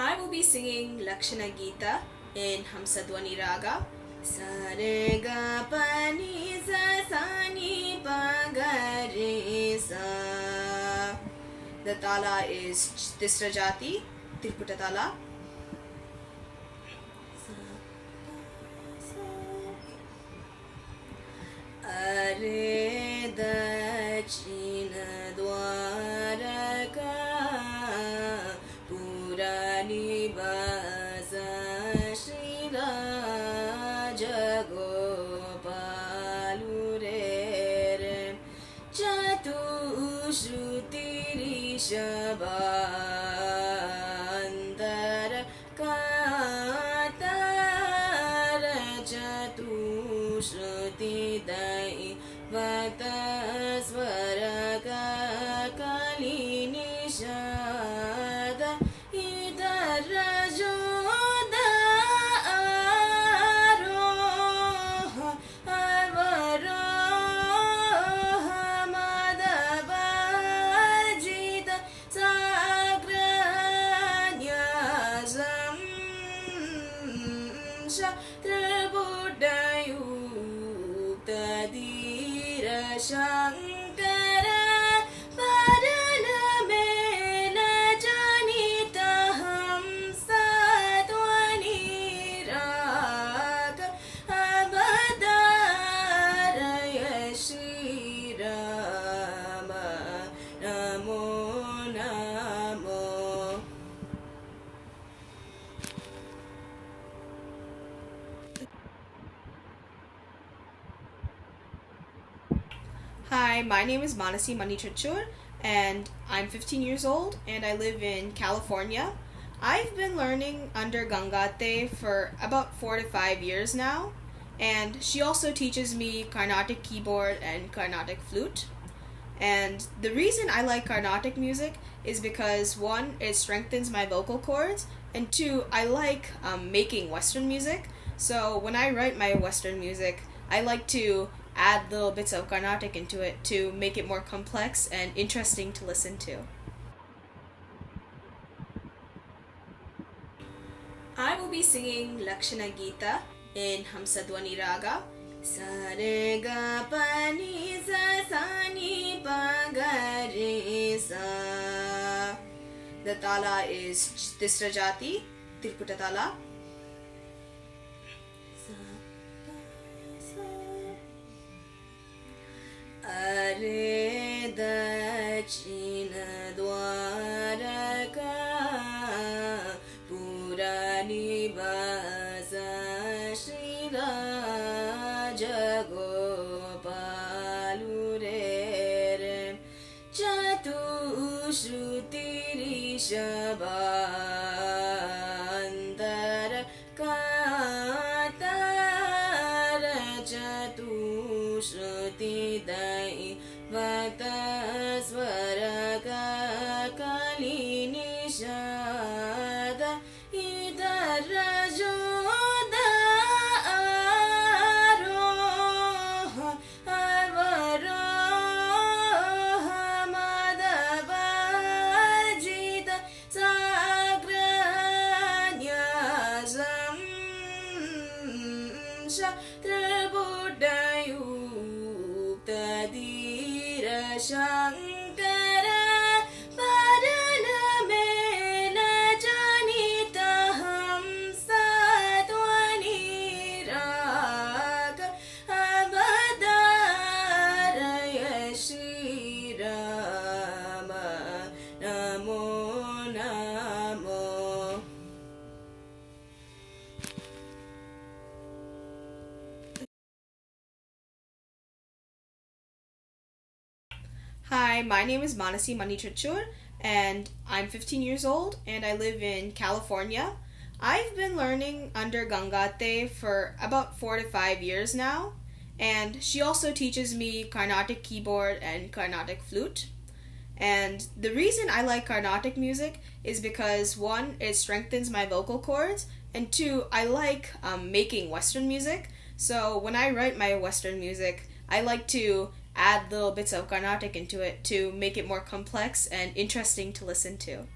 I will be singing Lakshana Gita in Hamsadwani Raga. Sa re ga pa ni sa ni pa ga re sa. The tala is Tisra Jati, Tirputa tala. Are dachina dwaraka purani basa shila jagopalure chatu shruti rishabandara katara chatu shruti dai vata svaraga kalini shada idara joda aroha avaroha madavajita sagranyasam shatrabudayu Tadira Shankara Paranamena Janitaham Satvani Raga Avadaraya Shri Rama Namo Namo. Hi, my name is MANASIMONI, and I'm 15 years old and I live in California. I've been learning under Gangate for about 4 to 5 years now, and she also teaches me Carnatic keyboard and Carnatic flute. And the reason I like Carnatic music is because one, it strengthens my vocal cords, and two, I like making Western music. So when I write my Western music, I like to add little bits of Carnatic into it to make it more complex and interesting to listen to. I will be singing Lakshana Gita in Hamsadwani Raga. Sa re ga pa ni sa ni pa ga re sa. The tala is Tisra Jati, Tirputa tala. Are dachina dwaraka purani basa shila jagopalure chatu shruti rishabandara katara chatu shruti dai vata svaraga kalini shada idara joda aroha avaroha madavajita sagranyasam shatrabudayu Tadira Shankara Paranamena Janitaham Satvani Raga Avadaraya Shri Rama Namo Namo. Hi, my name is MANASIMONI, and I'm 15 years old and I live in California. I've been learning under Gangate for about 4 to 5 years now, and she also teaches me Carnatic keyboard and Carnatic flute. And the reason I like Carnatic music is because one, it strengthens my vocal cords, and two, I like making Western music. So when I write my Western music, I like to add little bits of Carnatic into it to make it more complex and interesting to listen to.